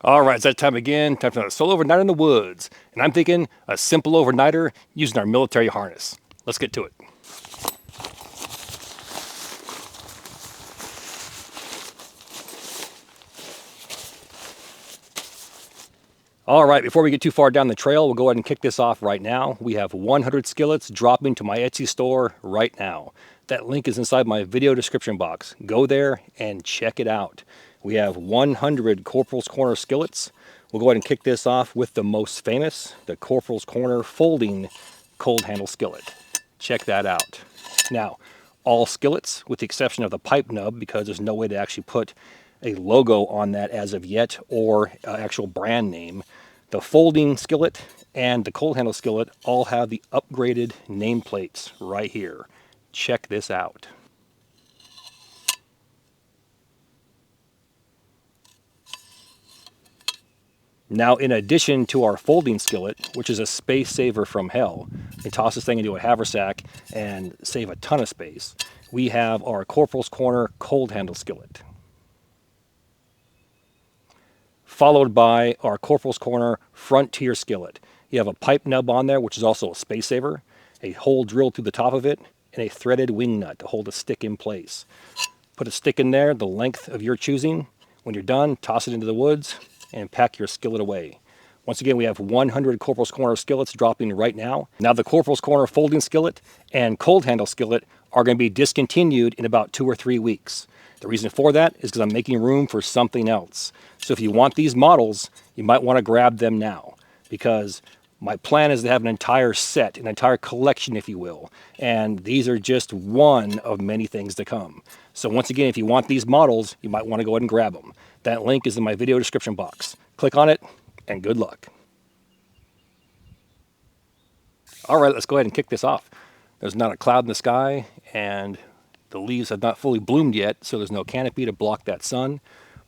All right, it's that time again. Time for another solo overnight in the woods. And I'm thinking a simple overnighter using our military harness. Let's get to it. All right, before we get too far down the trail, we'll go ahead and kick this off right now. We have 100 skillets dropping to my Etsy store right now. That link is inside my video description box. Go there and check it out. We have 100 Corporals Corner skillets. We'll go ahead and kick this off with the most famous, the Corporals Corner folding cold handle skillet. Check that out. Now, all skillets, with the exception of the pipe nub, because there's no way to actually put a logo on that as of yet, or actual brand name. The folding skillet and the cold handle skillet all have the upgraded nameplates right here. Check this out. Now, in addition to our folding skillet, which is a space saver from hell, you toss this thing into a haversack and save a ton of space, we have our Corporals Corner cold handle skillet, followed by our Corporals Corner Frontier skillet. You have a pipe nub on there, which is also a space saver, a hole drilled through the top of it, and a threaded wing nut to hold a stick in place. Put a stick in there, the length of your choosing. When you're done, toss it into the woods and pack your skillet away. Once again, we have 100 Corporals Corner skillets dropping right now. Now the Corporals Corner folding skillet and cold handle skillet are going to be discontinued in about 2 or 3 weeks. The reason for that is because I'm making room for something else. So if you want these models, you might want to grab them now, because my plan is to have an entire set, an entire collection, if you will. And these are just one of many things to come. So once again, if you want these models, you might want to go ahead and grab them. That link is in my video description box. Click on it, and good luck. All right, let's go ahead and kick this off. There's not a cloud in the sky, and the leaves have not fully bloomed yet, so there's no canopy to block that sun.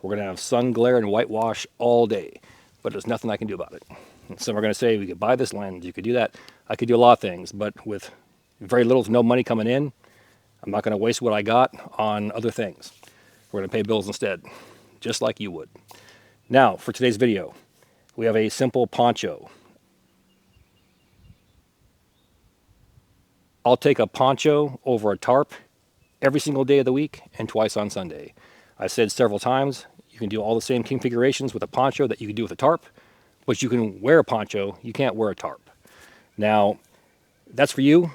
We're going to have sun glare and whitewash all day, but there's nothing I can do about it. And some are going to say, we could buy this land, you could do that. I could do a lot of things, but with very little to no money coming in, I'm not going to waste what I got on other things. We're going to pay bills instead, just like you would. Now, for today's video, we have a simple poncho. I'll take a poncho over a tarp every single day of the week and twice on Sunday. I said several times, you can do all the same configurations with a poncho that you can do with a tarp, but you can wear a poncho, you can't wear a tarp. Now, that's for you.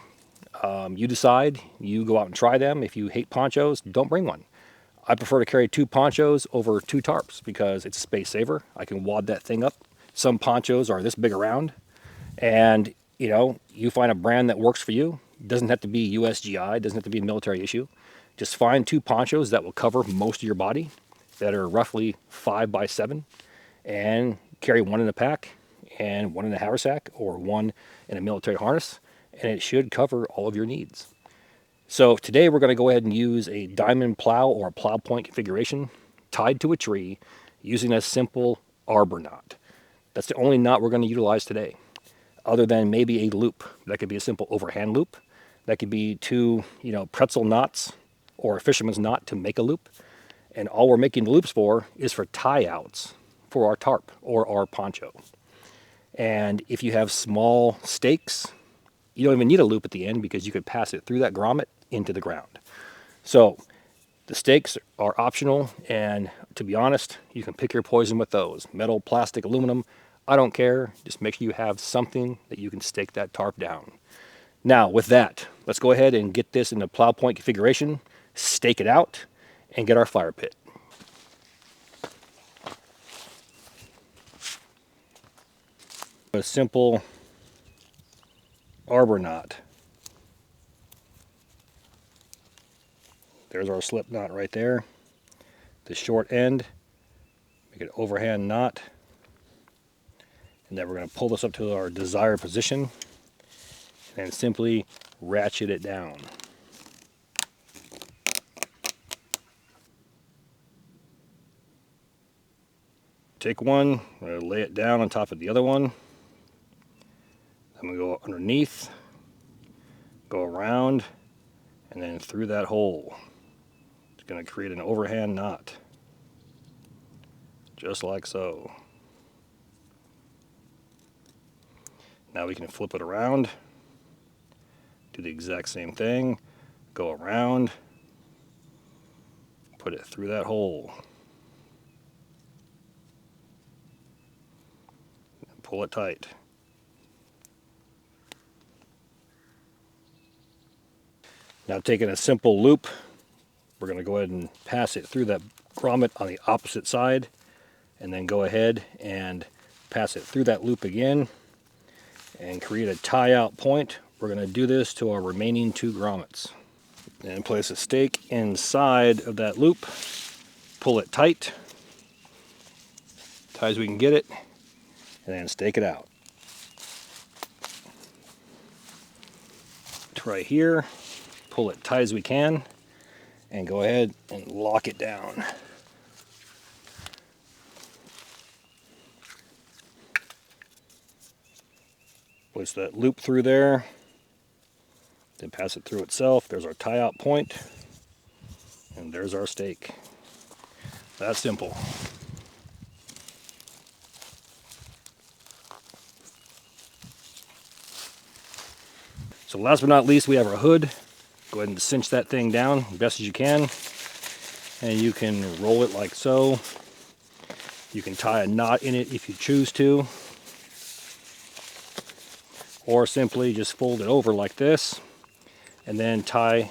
You decide, you go out and try them. If you hate ponchos, don't bring one. I prefer to carry 2 ponchos over 2 tarps because it's a space saver. I can wad that thing up. Some ponchos are this big around, and you find a brand that works for you. It doesn't have to be USGI, it doesn't have to be a military issue. Just find 2 ponchos that will cover most of your body, that are roughly 5 by 7, and carry one in a pack and one in a haversack or one in a military harness, and it should cover all of your needs. So today we're going to go ahead and use a diamond plow or a plow point configuration tied to a tree using a simple arbor knot. That's the only knot we're going to utilize today, other than maybe a loop. That could be a simple overhand loop. That could be 2 pretzel knots or a fisherman's knot to make a loop. And all we're making the loops for is for tie outs for our tarp or our poncho. And if you have small stakes, you don't even need a loop at the end, because you could pass it through that grommet into the ground. So the stakes are optional, and to be honest, you can pick your poison with those. Metal, plastic, aluminum, I don't care. Just make sure you have something that you can stake that tarp down. Now with that, let's go ahead and get this in the plow point configuration, stake it out, and get our fire pit. A simple arbor knot. There's our slip knot right there. The short end, make it overhand knot. And then we're going to pull this up to our desired position and simply ratchet it down. Take one, lay it down on top of the other one. Then we go underneath, go around, and then through that hole. It's going to create an overhand knot, just like so. Now we can flip it around, do the exact same thing, go around, put it through that hole, and pull it tight. Now taking a simple loop, we're going to go ahead and pass it through that grommet on the opposite side, and then go ahead and pass it through that loop again and create a tie out point. We're going to do this to our remaining 2 grommets. And place a stake inside of that loop, pull it tight as we can get it, and then stake it out. To right here, pull it tight as we can, and go ahead and lock it down. Place that loop through there, then pass it through itself. There's our tie out point, and there's our stake. That's simple. So last but not least, we have our hood. Go ahead and cinch that thing down as best as you can, and you can roll it like so. You can tie a knot in it if you choose to, or simply just fold it over like this and then tie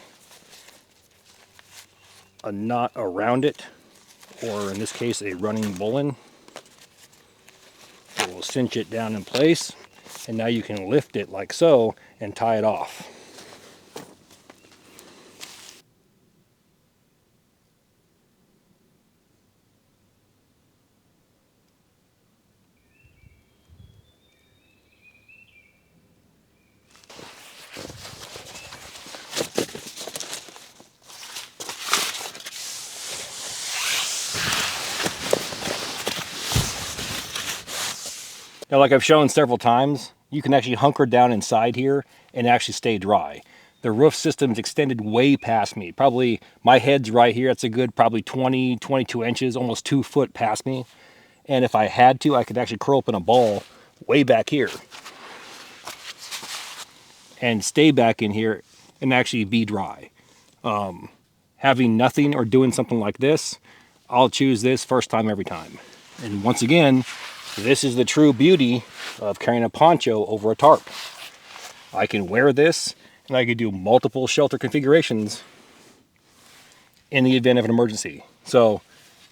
a knot around it, or in this case a running bowline. It will cinch it down in place, and now you can lift it like so and tie it off. Now, like I've shown several times, you can actually hunker down inside here and actually stay dry. The roof system is extended way past me. Probably my head's right here. It's a good probably 20, 22 inches, almost 2 foot past me. And if I had to, I could actually curl up in a ball way back here and stay back in here and actually be dry. Having nothing or doing something like this, I'll choose this first time every time. And once again, this is the true beauty of carrying a poncho over a tarp. I can wear this and I can do multiple shelter configurations in the event of an emergency. So,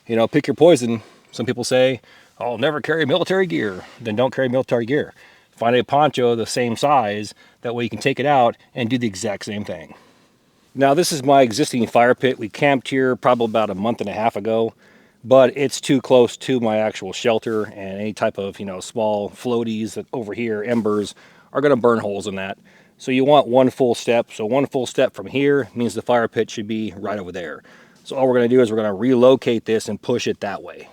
you know, pick your poison. Some people say, I'll never carry military gear. Then don't carry military gear. Find a poncho the same size. That way you can take it out and do the exact same thing. Now, this is my existing fire pit. We camped here probably about a month and a half ago, but it's too close to my actual shelter, and any type of, you know, small floaties that over here, embers, are going to burn holes in that. So you want one full step. So one full step from here means the fire pit should be right over there. So all we're going to do is we're going to relocate this and push it that way.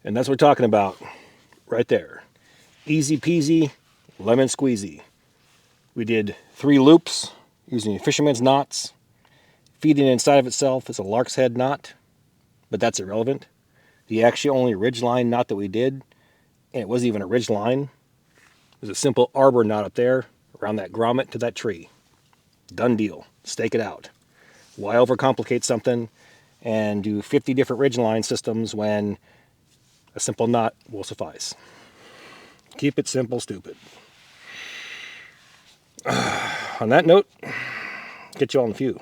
And that's what we're talking about right there. Easy peasy, lemon squeezy. We did 3 loops using fisherman's knots. Feeding inside of itself is a lark's head knot, but that's irrelevant. The actually only ridgeline knot that we did, and it wasn't even a ridge line, it was a simple arbor knot up there around that grommet to that tree. Done deal. Stake it out. Why overcomplicate something and do 50 different ridgeline systems when a simple knot will suffice? Keep it simple, stupid. On that note, get you all in the few.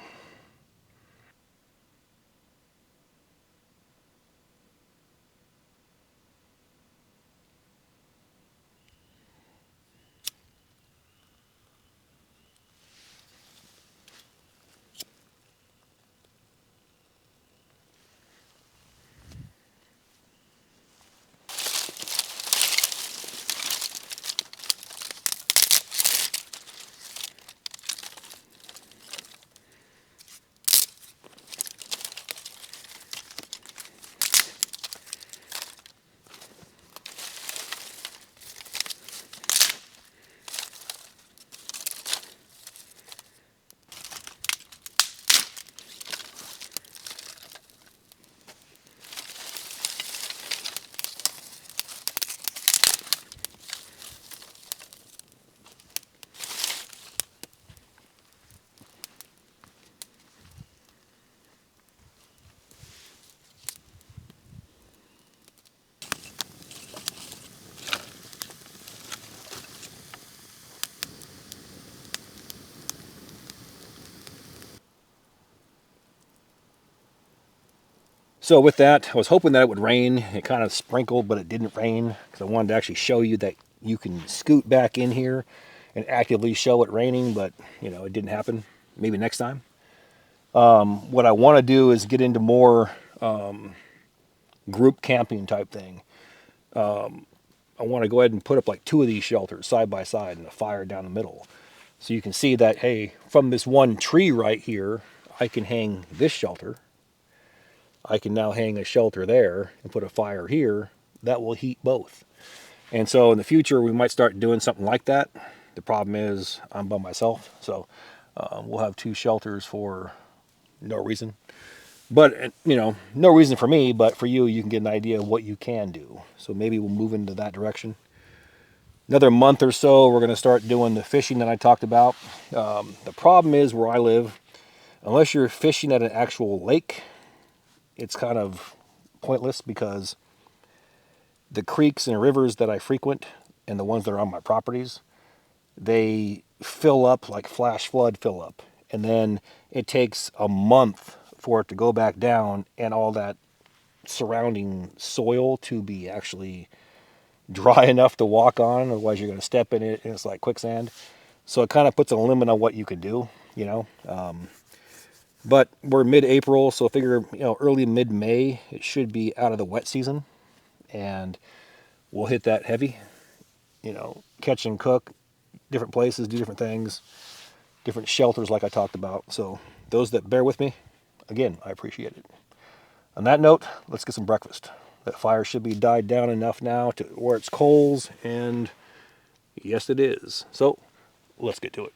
So with that, I was hoping that it would rain. It kind of sprinkled, but it didn't rain because I wanted to actually show you that you can scoot back in here and actively show it raining, but it didn't happen. Maybe next time. What I want to do is get into more group camping type thing. I want to go ahead and put up like 2 of these shelters side by side and a fire down the middle. So you can see that, hey, from this one tree right here, I can hang this shelter. I can now hang a shelter there and put a fire here. That will heat both. And so in the future, we might start doing something like that. The problem is I'm by myself. So we'll have 2 shelters for no reason. But, no reason for me, but for you, you can get an idea of what you can do. So maybe we'll move into that direction. Another month or so, we're going to start doing the fishing that I talked about. The problem is where I live, unless you're fishing at an actual lake, it's kind of pointless because the creeks and rivers that I frequent and the ones that are on my properties, they fill up like flash flood fill up. And then it takes a month for it to go back down and all that surrounding soil to be actually dry enough to walk on. Otherwise, you're going to step in it and it's like quicksand. So it kind of puts a limit on what you can do. But we're mid-April, so I figure, early mid-May, it should be out of the wet season. And we'll hit that heavy, catch and cook, different places, do different things, different shelters like I talked about. So those that bear with me, again, I appreciate it. On that note, let's get some breakfast. That fire should be died down enough now to where it's coals, and yes, it is. So let's get to it.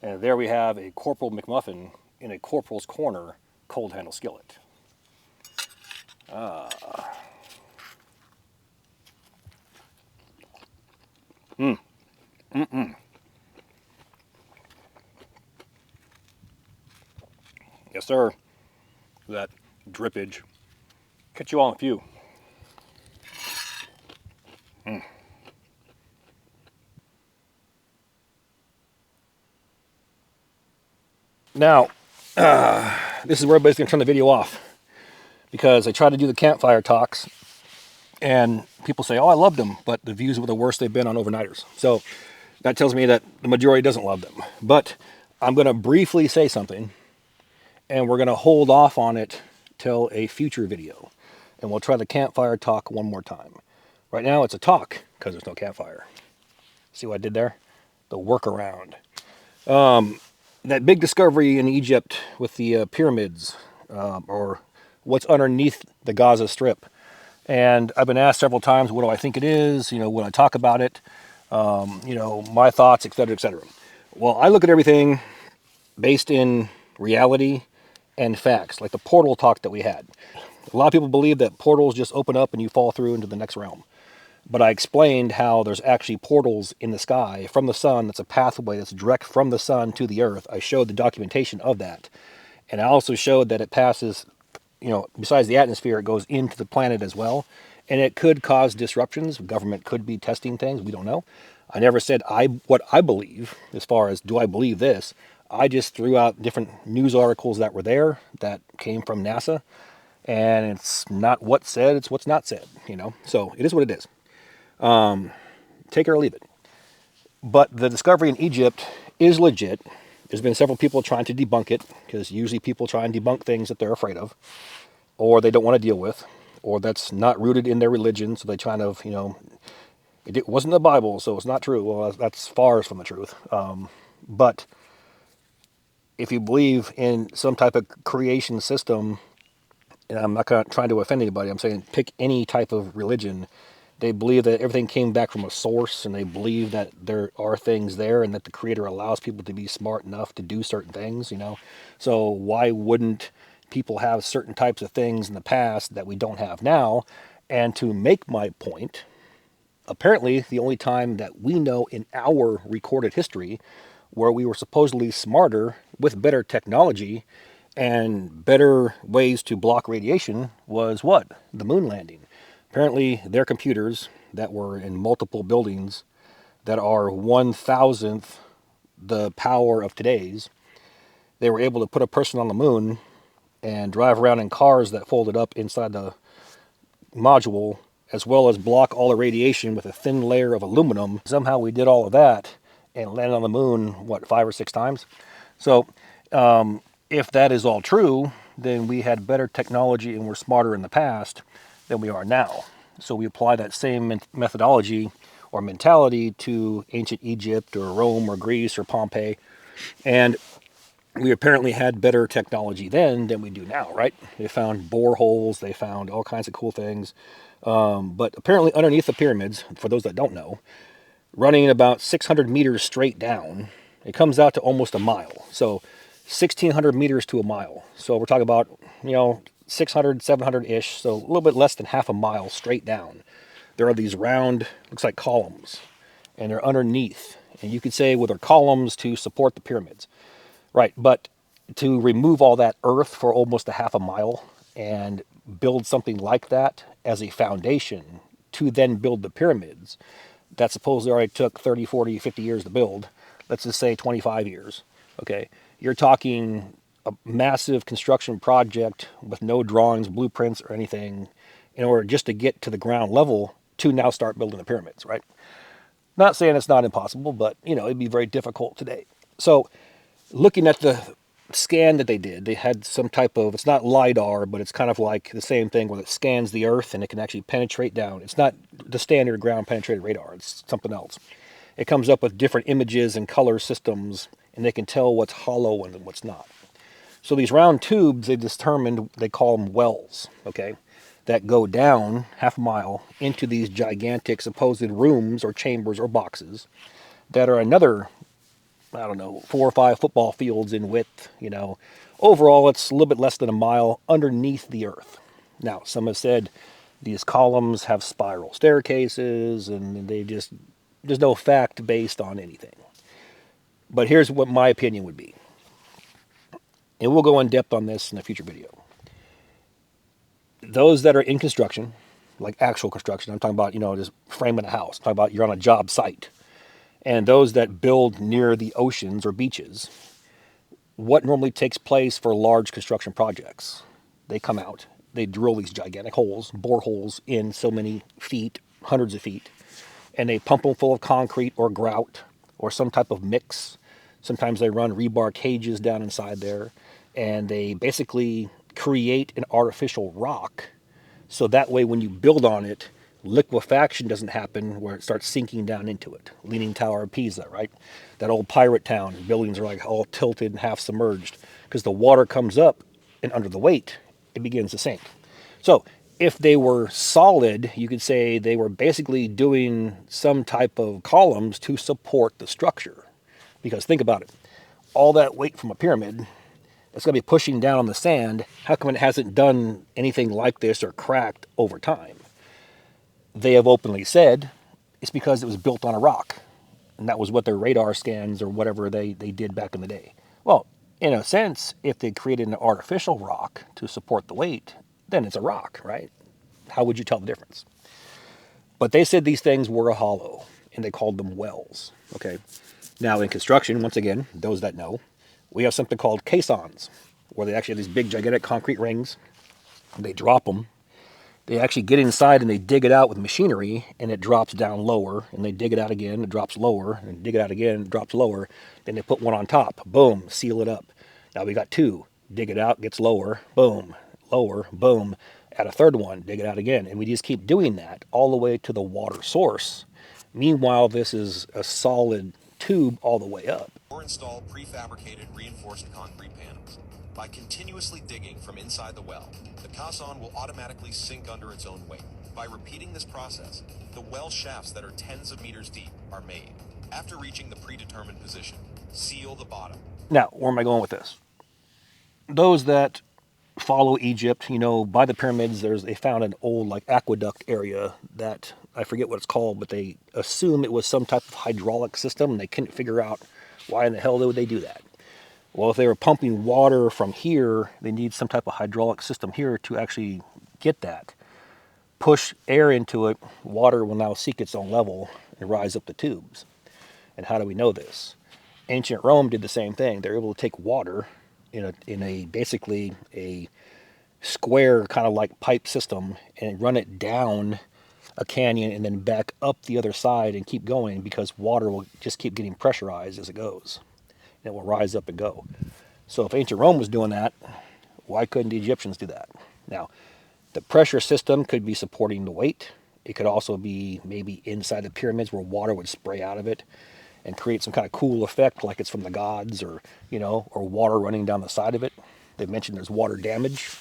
And there we have a Corporal McMuffin in a Corporal's Corner cold handle skillet. Yes, sir. That drippage. Catch you all in a few. Now, this is where everybody's going to turn the video off, because I try to do the campfire talks and people say, oh, I loved them, but the views were the worst they've been on overnighters. So that tells me that the majority doesn't love them. But I'm going to briefly say something, and we're going to hold off on it till a future video. And we'll try the campfire talk one more time. Right now it's a talk because there's no campfire. See what I did there? The workaround. That big discovery in Egypt with the pyramids, or what's underneath the Gaza Strip. And I've been asked several times, what do I think it is? You know, when I talk about it, you know, my thoughts, etc., etc. Well, I look at everything based in reality and facts, like the portal talk that we had. A lot of people believe that portals just open up and you fall through into the next realm. But I explained how there's actually portals in the sky from the sun. That's a pathway that's direct from the sun to the earth. I showed the documentation of that. And I also showed that it passes, you know, besides the atmosphere, it goes into the planet as well. And it could cause disruptions. Government could be testing things. We don't know. I never said what I believe as far as do I believe this. I just threw out different news articles that were there that came from NASA. And it's not what's said, it's what's not said, you know. So it is what it is. Take it or leave it. But the discovery in Egypt is legit. There's been several people trying to debunk it, because usually people try and debunk things that they're afraid of, or they don't want to deal with, or that's not rooted in their religion, so they try to, you know, it wasn't the Bible, so it's not true. Well, that's far from the truth. But if you believe in some type of creation system, and I'm not trying to offend anybody, I'm saying pick any type of religion. They believe that everything came back from a source, and they believe that there are things there and that the Creator allows people to be smart enough to do certain things, you know. So why wouldn't people have certain types of things in the past that we don't have now? And to make my point, apparently the only time that we know in our recorded history where we were supposedly smarter with better technology and better ways to block radiation was what? The moon landing. Apparently, their computers that were in multiple buildings that are 1,000th the power of today's, they were able to put a person on the moon and drive around in cars that folded up inside the module, as well as block all the radiation with a thin layer of aluminum. Somehow we did all of that and landed on the moon, what, 5 or 6 times? So if that is all true, then we had better technology and we're smarter in the past than we are now. So we apply that same methodology or mentality to ancient Egypt or Rome or Greece or Pompeii. And we apparently had better technology then than we do now, right? They found boreholes, they found all kinds of cool things. But apparently underneath the pyramids, for those that don't know, running about 600 meters straight down, it comes out to almost a mile. So 1,600 meters to a mile. So we're talking about, you know, 600, 700-ish, so a little bit less than half a mile straight down. There are these round, looks like columns, and they're underneath. And you could say, well, they're columns to support the pyramids. Right, but to remove all that earth for almost a half a mile and build something like that as a foundation to then build the pyramids, that supposedly already took 30, 40, 50 years to build. Let's just say 25 years, okay? You're talking a massive construction project with no drawings, blueprints, or anything in order just to get to the ground level to now start building the pyramids, right? Not saying it's not impossible, but, you know, it'd be very difficult today. So looking at the scan that they did, they had some type of, it's not LiDAR, but it's kind of like the same thing where it scans the earth and it can actually penetrate down. It's not the standard ground penetrated radar, it's something else. It comes up with different images and color systems, and they can tell what's hollow and what's not. So these round tubes, they determined, they call them wells, okay, that go down half a mile into these gigantic supposed rooms or chambers or boxes that are another I don't know, 4 or 5 football fields in width. Overall, it's a little bit less than a mile underneath the earth. Now, some have said these columns have spiral staircases, and there's no fact based on anything. But here's what my opinion would be. And we'll go in depth on this in a future video. Those that are in construction, like actual construction, I'm talking about, just framing a house. I'm talking about you're on a job site. And those that build near the oceans or beaches, what normally takes place for large construction projects? They come out, they drill these gigantic holes, bore holes in so many feet, hundreds of feet, and they pump them full of concrete or grout or some type of mix. Sometimes they run rebar cages down inside there, and they basically create an artificial rock so that way when you build on it, liquefaction doesn't happen where it starts sinking down into it. Leaning Tower of Pisa, right? That old pirate town, buildings are like all tilted and half submerged because the water comes up and under the weight, it begins to sink. So if they were solid, you could say they were basically doing some type of columns to support the structure. Because think about it, all that weight from a pyramid, it's going to be pushing down on the sand. How come it hasn't done anything like this or cracked over time? They have openly said it's because it was built on a rock. And that was what their radar scans or whatever they did back in the day. Well, in a sense, if they created an artificial rock to support the weight, then it's a rock, right? How would you tell the difference? But they said these things were a hollow, and they called them wells, okay? Now, in construction, once again, those that know, we have something called caissons, where they actually have these big, gigantic concrete rings. They drop them. They actually get inside and they dig it out with machinery, and it drops down lower. And they dig it out again, it drops lower. And dig it out again, it drops lower. Then they put one on top. Boom, seal it up. Now we got 2. Dig it out, gets lower. Boom, lower, boom. Add a third one, dig it out again. And we just keep doing that all the way to the water source. Meanwhile, this is a solid tube all the way up. Or install prefabricated reinforced concrete panels. By continuously digging from inside the well, the caisson will automatically sink under its own weight. By repeating this process, the well shafts that are tens of meters deep are made. After reaching the predetermined position, seal the bottom. Now, where am I going with this? Those that follow Egypt, by the pyramids, they found an old aqueduct area that I forget what it's called, but they assume it was some type of hydraulic system, and they couldn't figure out why in the hell would they do that. Well, if they were pumping water from here, they need some type of hydraulic system here to actually get that. Push air into it, water will now seek its own level and rise up the tubes. And how do we know this? Ancient Rome did the same thing. They're able to take water in a basically a square kind of like pipe system and run it down a canyon and then back up the other side and keep going, because water will just keep getting pressurized as it goes. And it will rise up and go. So if ancient Rome was doing that, why couldn't the Egyptians do that? Now, the pressure system could be supporting the weight. It could also be maybe inside the pyramids where water would spray out of it and create some kind of cool effect like it's from the gods, or water running down the side of it. They mentioned there's water damage.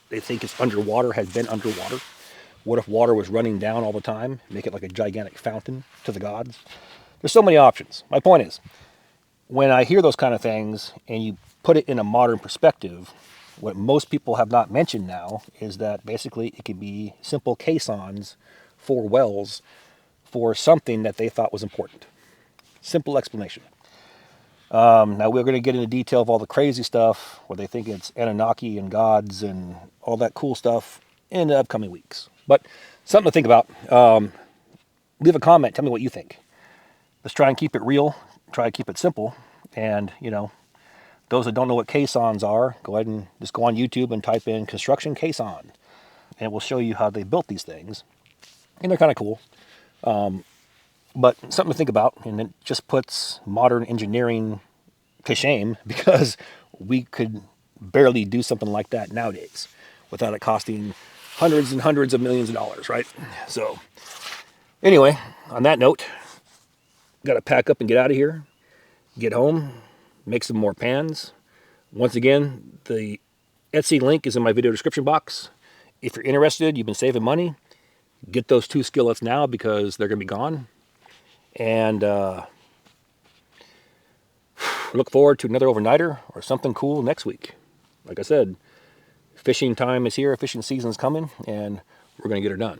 They think it's underwater, has been underwater. What if water was running down all the time? Make it like a gigantic fountain to the gods. There's so many options. My point is, when I hear those kind of things and you put it in a modern perspective, what most people have not mentioned now is that basically it could be simple caissons for wells for something that they thought was important. Simple explanation. Now we're going to get into detail of all the crazy stuff where they think it's Anunnaki and gods and all that cool stuff in the upcoming weeks. But something to think about. Leave a comment. Tell me what you think. Let's try and keep it real. Try to keep it simple. And, those that don't know what caissons are, go ahead and just go on YouTube and type in construction caisson. And it will show you how they built these things. And they're kind of cool. But something to think about, and it just puts modern engineering to shame, because we could barely do something like that nowadays without it costing hundreds and hundreds of millions of dollars, right? So anyway, on that note, got to pack up and get out of here, get home, make some more pans. Once again, the Etsy link is in my video description box. If you're interested, you've been saving money, get those 2 skillets now because they're going to be gone. And look forward to another overnighter or something cool next week. Like I said, fishing time is here, fishing season's coming, and we're going to get her done.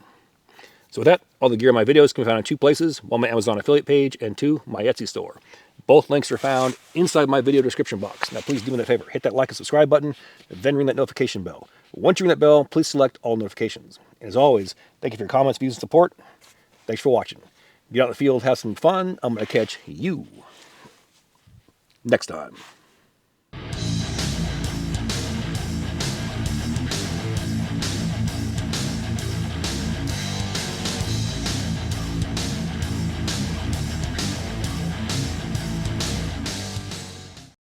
So with that, all the gear in my videos can be found in 2 places. 1, my Amazon affiliate page, and 2, my Etsy store. Both links are found inside my video description box. Now please do me that favor, hit that like and subscribe button, then ring that notification bell. Once you ring that bell, please select all notifications. And as always, thank you for your comments, views, and support. Thanks for watching. Get out in the field, have some fun. I'm going to catch you next time.